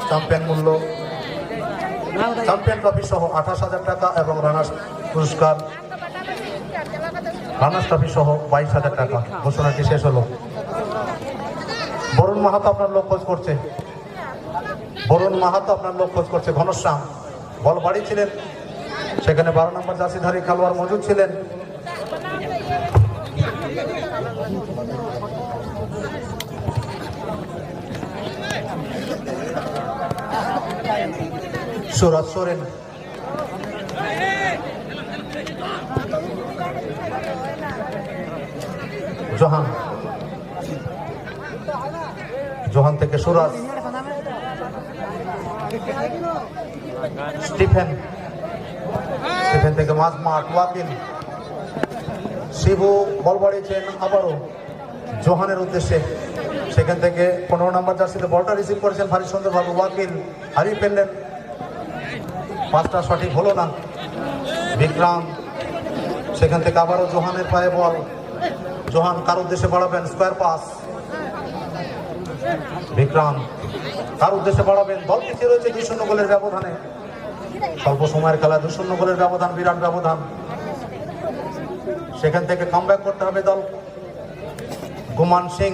Champion মূল্য champion trophy সহ 28,000 টাকা এবং রানার্স পুরস্কার রানার্স ট্রফি সহ 22,000 টাকা। ঘোষণাটি শেষ হলো। বরুণ মাহাতো আপনার লোক খোঁজ করছে, বরুণ মাহাতো আপনার লোক খোঁজ করছে। ঘনশ্যাম বল বাড়িয়েছিলেন, সেখানে 12 নম্বর জার্সিধারী খেলোয়াড় মজুদ ছিলেন। সুরাজ সোরেন জোহান, জোহান থেকে সুরাজ, স্টিফেন, স্টিফেন থেকে মাঝমাঠ ওয়াকিল, শিবু বল বাড়িয়েছেন আবারও জোহানের উদ্দেশ্যে, সেখান থেকে 15 নম্বর জার্সিতে বলটা রিসিভ করেছেন ভারী সুন্দরভাবে ওয়াকিল, হারিয়ে ফেললেন, পাসটা সঠিক হলো না। বিক্রাম, সেখান থেকে আবারও জোহানের পায়ে বল, জোহান কার উদ্দেশ্যে বাড়াবেন, স্কোয়ার পাস, বিক্রাম কার উদ্দেশ্যে বাড়াবেন, দল পিছিয়ে রয়েছে 2-0 গোলের ব্যবধানে। স্বল্প সময়ের খেলা 2-0 গোলের ব্যবধান, বিরাট ব্যবধান। সেখান থেকে কামব্যাক করতে হবে দল। গুমান সিং।